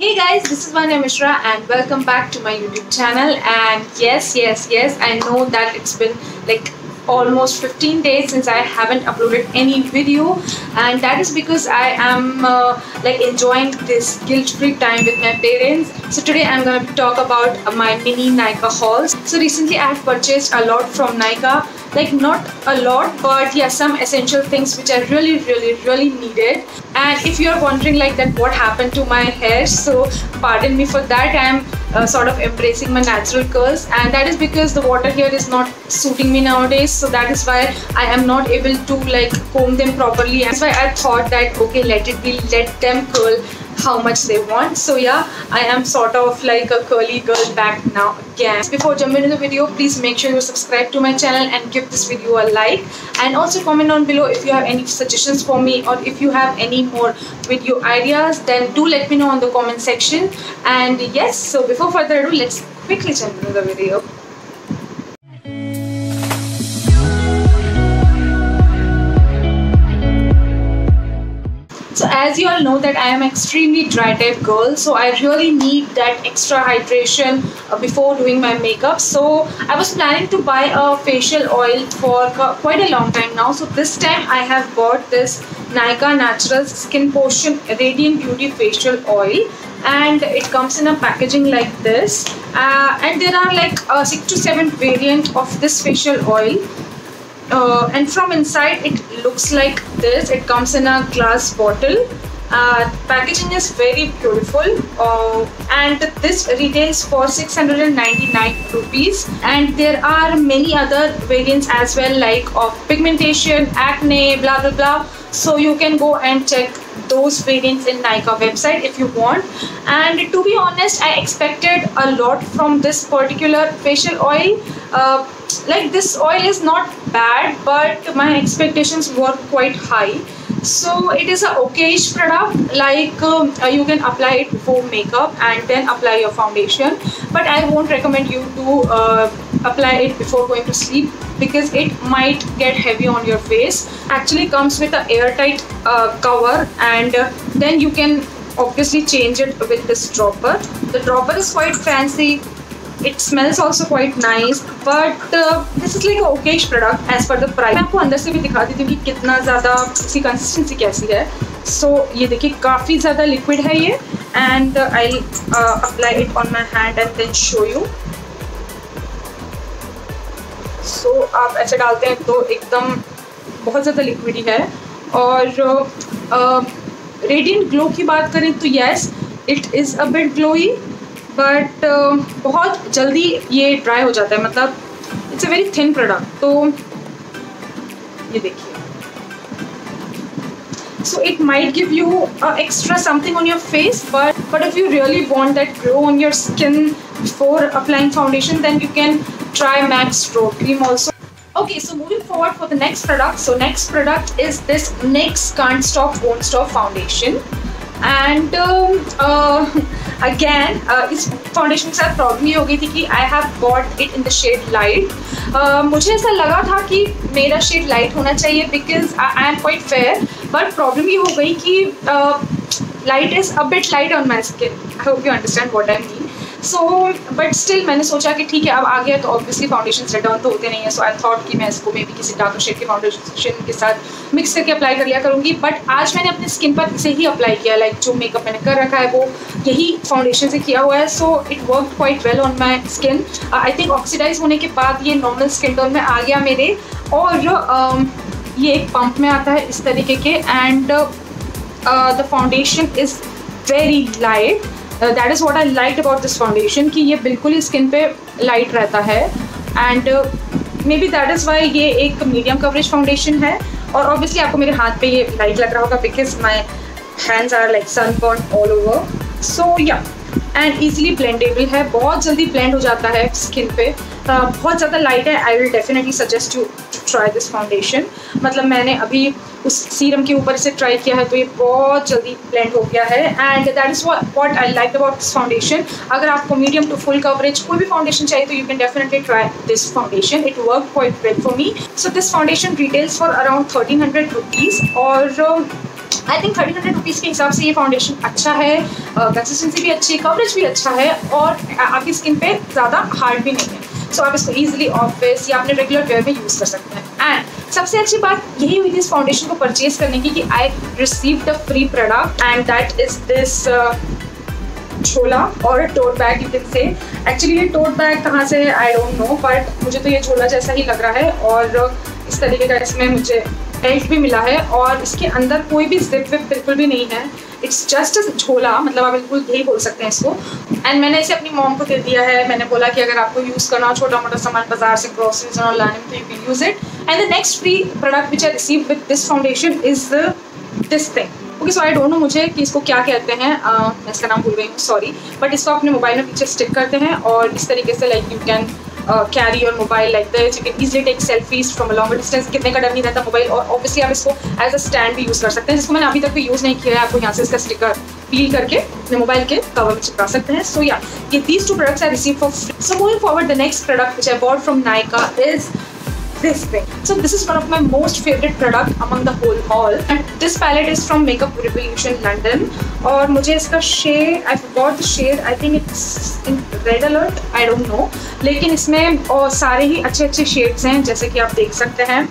Hey guys, this is Vanya Mishra and welcome back to my YouTube channel. And yes, I know that it's been like almost 15 days since I haven't uploaded any video, and that is because I am like enjoying this guilt-free time with my parents. So today I'm going to talk about my mini Nykaa hauls. So recently I have purchased a lot from Nykaa, like not a lot, but yeah, some essential things which I really needed. And if you're wondering like that what happened to my hair, so pardon me for that. I am sort of embracing my natural curls, and that is because the water here is not suiting me nowadays. So that is why I am not able to like comb them properly. That's why I thought that okay, let them curl how much they want. So yeah, I am sort of like a curly girl back now again. Before jumping into the video, please make sure you subscribe to my channel and give this video a like, and also comment down below if you have any suggestions for me, or if you have any more video ideas, then do let me know in the comment section. And yes, so before further ado, let's quickly jump into the video. So as you all know that I am extremely dry type girl, so I really need that extra hydration before doing my makeup. So I was planning to buy a facial oil for quite a long time now. So this time I have bought this Nykaa Naturals Skin Potion Radiant Beauty Facial Oil, and it comes in a packaging like this, and there are like 6 to 7 variants of this facial oil. And from inside it looks like this. It comes in a glass bottle. Packaging is very beautiful, and this retails for 699 rupees. And there are many other variants as well, like of pigmentation, acne, blah blah blah. So you can go and check those variants in Nykaa website if you want. And to be honest, I expected a lot from this particular facial oil. Like this oil is not bad, but my expectations were quite high. So it is a okayish product, like you can apply it before makeup and then apply your foundation, but I won't recommend you to apply it before going to sleep because it might get heavy on your face. Actually comes with an airtight cover, and then you can obviously change it with this dropper. The dropper is quite fancy. It smells also quite nice, but this is like a okayish product as per the price. मैं आपको अंदर से भी दिखा देती हूँ कि कितना ज़्यादा इसकी कंसिस्टेंसी कैसी है. So ये देखिए काफ़ी ज़्यादा लिक्विड है ये, and I'll apply it on my hand and then show you. So आप ऐसे डालते हैं तो एकदम बहुत ज़्यादा लिक्विड ही है. और रेडियंट ग्लो की बात करें तो yes, it is a bit glowy, but बहुत जल्दी ये ड्राई हो जाता है. मतलब it's a very thin product. तो ये देखिए, so it might give you extra something on your face, but if you really want that glow on your skin before applying foundation, then you can try MAC Stroke Cream also. Okay, so moving forward for the next product. So next product is this NYX Can't Stop Won't Stop Foundation. And again इस foundation के साथ problem ये हो गई थी कि I have bought it in the shade light. मुझे ऐसा लगा था कि मेरा शेड लाइट होना चाहिए because I am quite fair, but problem ये हो गई कि light is a bit light on my skin. I hope you understand what I mean. So but still मैंने सोचा कि ठीक है, अब आ गया तो ऑब्वियसली फाउंडेशन सेट डाउन तो होते नहीं है. सो आई थॉट कि मैं इसको मे बी किसी डार्क शेड के फाउंडेशन के साथ मिक्स करके अप्लाई कर लिया करूँगी. बट आज मैंने अपने स्किन पर इसे ही अप्लाई किया. लाइक जो मेकअप मैंने कर रखा है वो यही फाउंडेशन से किया हुआ है. So it work quite well on my skin. I think oxidise होने के बाद ये नॉर्मल स्किन टोन में आ गया मेरे. और ये एक पंप में आता है इस तरीके के, and the foundation is very light. That is what I like about this foundation, कि ये बिल्कुल ही स्किन पे लाइट रहता है. And may be that is why ये एक मीडियम कवरेज फाउंडेशन है. और ऑब्वियसली आपको मेरे हाथ पे ये लाइट लग रहा होगा because my hands are like sunburn all over. So yeah, and easily blendable है, बहुत जल्दी ब्लेंड हो जाता है स्किन पे. बहुत ज़्यादा लाइट है. I will definitely suggest you to try this foundation. मतलब मैंने अभी उस सीरम के ऊपर इसे ट्राई किया है तो ये बहुत जल्दी ब्लेंड हो गया है. And that is what I like about this foundation. अगर आपको मीडियम टू फुल कवरेज कोई भी फाउंडेशन चाहिए तो you can definitely try this foundation. It work quite well for me. So this foundation retails for around 1300 rupees. और I think 1300 rupees के हिसाब से ये फाउंडेशन अच्छा है, कंसिस्टेंसी भी अच्छी है, कवरेज भी अच्छा है और आपकी स्किन पे ज़्यादा हार्ड भी नहीं है। सो आप इसको ईजिली ऑफिस या अपने रेगुलर वेयर में यूज़ कर सकते हैं। एंड सबसे अच्छी बात यही हुई थी इस फाउंडेशन को परचेज करने की कि I received a free product and that is this झोला और tote bag you can say. Actually ये टोट बैग कहाँ से है आई डोंट नो, बट मुझे तो ये झोला जैसा ही लग रहा है और इस तरीके का इसमें मुझे बेल्ट भी मिला है और इसके अंदर कोई भी जिप विप बिल्कुल भी नहीं है। इट्स जस्ट झोला, मतलब आप बिल्कुल यही बोल सकते हैं इसको। एंड मैंने इसे अपनी मॉम को दे दिया है। मैंने बोला कि अगर आपको यूज़ करना हो छोटा मोटा सामान बाजार से ग्रोसरीज और लाने में तो you can use it. And the next free product which I receive with this foundation is this thing. Okay, so I don't know मुझे कि इसको क्या कहते हैं, मैं इसका नाम भूल गई हूँ, सॉरी। बट इसको अपने मोबाइल में पीछे स्टिक करते हैं और इस तरीके से like you can carry your mobile like this, you can easily take selfies from a longer distance. कितने का डर नहीं रहता मोबाइल, और ऑब्वियसली आप इसको एज अ स्टैंड भी यूज़ कर सकते हैं, जिसको मैंने अभी तक भी यूज़ नहीं किया है। आपको यहाँ से इसका स्टिकर पील करके अपने मोबाइल के कवर में चिपका सकते हैं। सो या ये these two products I receive for free. So moving forward the next product which I bought from Nykaa is this thing. So this is one of my most favorite product among the whole haul, and this palette is from Makeup Revolution London और मुझे इसका shade, I forgot the shade, I think it's in Red Alert, I don't know, लेकिन इसमें और सारे ही अच्छे अच्छे shades हैं जैसे कि आप देख सकते हैं।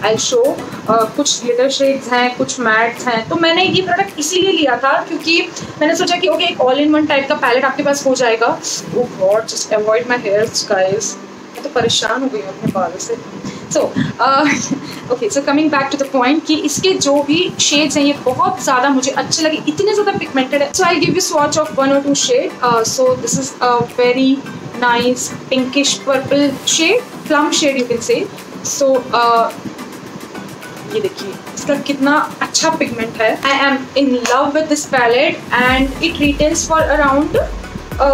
I'll show कुछ glitter shades हैं, कुछ mattes हैं। तो मैंने ये प्रोडक्ट इसीलिए लिया था क्योंकि मैंने सोचा कि ओके एक ऑल इन वन टाइप का पैलेट आपके पास हो जाएगा। Oh God, just avoid my hairs guys, मैं तो परेशान हो गई हूँ अपने बालों से। So, okay, so coming back to the point कि इसके जो भी shades हैं ये बहुत ज़्यादा मुझे अच्छे लगे, इतने ज़्यादा pigmented है। So I'll give you swatch of 1 or 2 shade. So this is a very nice pinkish purple shade, plum shade you can say. So ये देखिए इसका कितना अच्छा pigment है। I am in love with this palette and it retails for around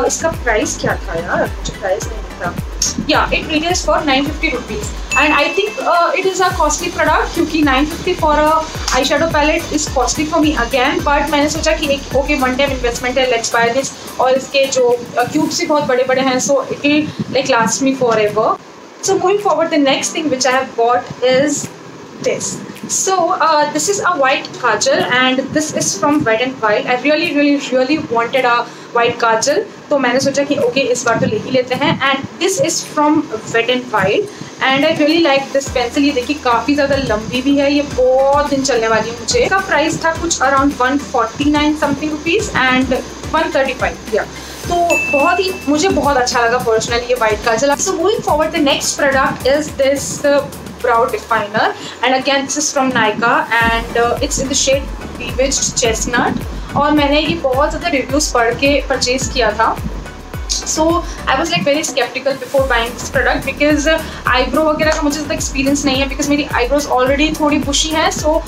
इसका price क्या था यार, मुझे प्राइस नहीं पता। Yeah, it retails for 950 rupees and I think it is a costly product क्योंकि 950 for a eyeshadow palette is costly for me again, but मैंने सोचा कि एक okay one time investment है, let's buy this। और इसके जो cubes भी बहुत बड़े बड़े हैं, so it will like last me forever। So moving forward, the next thing which I have bought is this. So this is a white kajal and this is from Wet n Wild. I really wanted a white kajal, तो मैंने सोचा कि okay इस बार तो ले ही लेते हैं। And this is from Wet n Wild and I really like this pencil. ये देखिए काफ़ी ज़्यादा लंबी भी है, ये बहुत दिन चलने वाली है मुझे। इसका प्राइस था कुछ अराउंड 149 समथिंग रुपीज़ एंड 135 या, तो बहुत ही मुझे बहुत अच्छा लगा पर्सनली ये white Kajal. So moving forward the next product is this brow definer and again this is from Nykaa and it's in the shade Bewitched Chestnut और मैंने ये बहुत ज़्यादा रिव्यूज़ पढ़ के परचेज किया था। So I was like very skeptical before buying this product because eyebrow वगैरह का मुझे ज़्यादा एक्सपीरियंस नहीं है because मेरी eyebrows already थोड़ी bushy हैं। So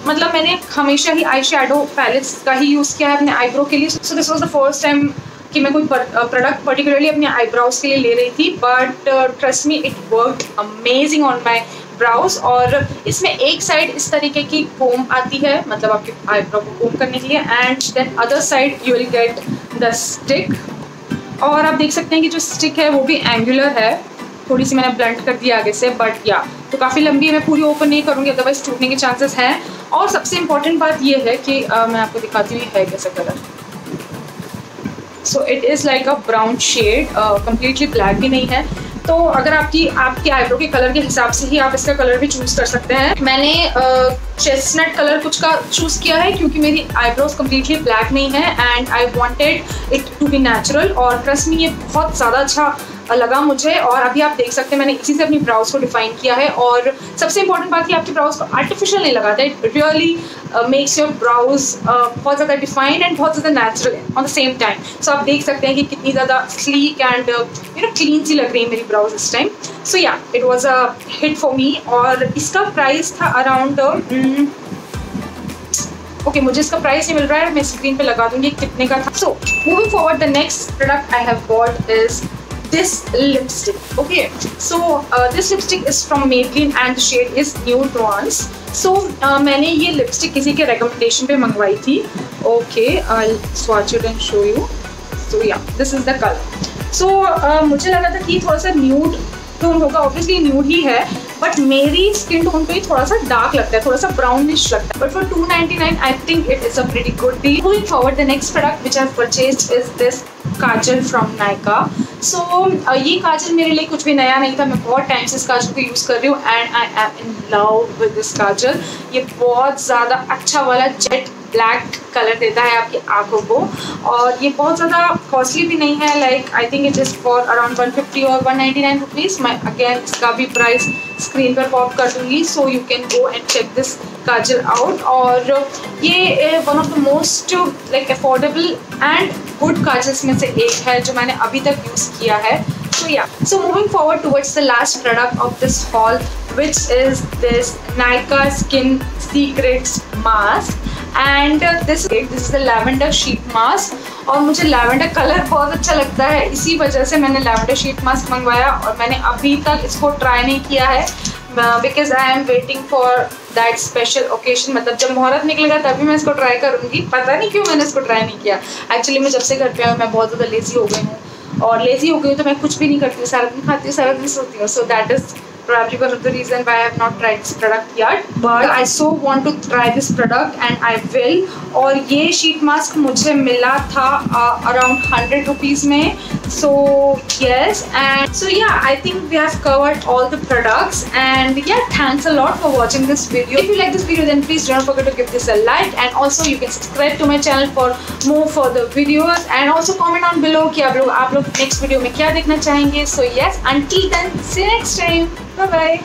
मतलब मैंने हमेशा ही आई शेडो पैलेट्स का ही यूज़ किया है अपने आईब्रो के लिए। So this was the first time कि मैं कोई प्रोडक्ट पर्टिकुलरली अपने आईब्रोज के लिए ले रही थी, but trust me it worked amazing on my browse. और इसमें एक साइड इस तरीके की कोम आती है, मतलब आपके आईब्रो को कोम करने के लिए, and then other side you will get the stick. और आप देख सकते हैं कि जो स्टिक है वो भी एंगुलर है, थोड़ी सी मैंने ब्लंट कर दिया आगे से, बट या तो काफ़ी लंबी है। मैं पूरी ओपन नहीं करूँगी अदरवाइज टूटने के चांसेस हैं। और सबसे इम्पॉर्टेंट बात ये है कि मैं आपको दिखाती हूँ है कैसा colour. So it is like a brown shade, completely black भी नहीं है। तो अगर आपके आईब्रो के कलर के हिसाब से ही आप इसका कलर भी चूज़ कर सकते हैं। मैंने चेस्टनट कलर कुछ का चूज़ किया है क्योंकि मेरी आईब्रोज कम्प्लीटली ब्लैक नहीं है and I wanted it to be natural. और ट्रस्ट मी ये बहुत ज़्यादा अच्छा लगा मुझे। और अभी आप देख सकते हैं मैंने इसी से अपनी ब्राउज को डिफाइन किया है। और सबसे इंपॉर्टेंट बात कि आपकी ब्राउज को आर्टिफिशियल नहीं लगाता, it really makes your brows बहुत ज़्यादा डिफाइंड एंड बहुत ज़्यादा natural on the same time. So आप देख सकते हैं कि कितनी ज़्यादा स्लीक एंड क्लीन सी लग रही है मेरी ब्राउज इस टाइम। सो या it was a hit for me. और इसका प्राइस था अराउंड ओके मुझे इसका प्राइस नहीं मिल रहा है, मैं स्क्रीन पे लगा दूंगी कितने का था। So moving forward the next product I have bot is this lipstick. Okay, so this lipstick is from Maybelline and the shade is Nude Bronze. So मैंने ये lipstick किसी के recommendation पे मंगवाई थी। Okay, I'll swatch it and show you. So yeah, this is the color. So मुझे लगा था कि थोड़ा सा nude टोन होगा, obviously nude ही है, बट मेरी स्किन टोन पे थोड़ा सा डार्क लगता है, थोड़ा सा ब्राउनिश लगता है, but for 299 I think it is a pretty good deal. Moving forward, the next product which I purchased is this kajal from Nykaa. So ये काजल मेरे लिए कुछ भी नया नहीं था, मैं बहुत टाइम से इस काजल को यूज़ कर रही हूँ and I am in love with this kajal. ये बहुत ज़्यादा अच्छा वाला जेट ब्लैक कलर देता है आपकी आंखों को, और ये बहुत ज़्यादा कॉस्टली भी नहीं है. Like I think it is for around 150 और 199 रुपीज़. मैं अगेन इसका भी प्राइस स्क्रीन पर पॉप कर दूँगी, so you can go and check this kajal out. और ये one of the most like affordable and good kajals में से एक है जो मैंने अभी तक यूज़ किया है. So yeah, so moving forward towards the last product of this haul, which is this Nykaa Skin Secrets mask, and this is the lavender sheet mask. और मुझे लैवेंडर कलर बहुत अच्छा लगता है, इसी वजह से मैंने लैवेंडर शीट मास्क मंगवाया, और मैंने अभी तक इसको ट्राई नहीं किया है because I am waiting for that special occasion. मतलब जब मुहूर्त निकलेगा तभी मैं इसको ट्राई करूँगी. पता नहीं क्यों मैंने इसको ट्राई नहीं किया. एक्चुअली मैं जब से घर पे आई हूँ मैं बहुत ज़्यादा लेजी हो गई हूँ, और लेजी हो गई हूँ तो मैं कुछ भी नहीं करती हूँ, सारा दिन खाती हूँ, सारा दिन सोती हूँ. So that is probably one of the reason why I have not tried this product yet, but I so want to try this product and I will. और ये sheet mask मुझे मिला था around 100 rupees में. So yes, and so yeah, I think we have covered all the products, and yeah, thanks a lot for watching this video. If you like this video, then please don't forget to give this a like, and also you can subscribe to my channel for more further videos, and also comment on below कि आप लोग next video में क्या देखना चाहेंगे. So yes, until then, see you next time. Bye bye.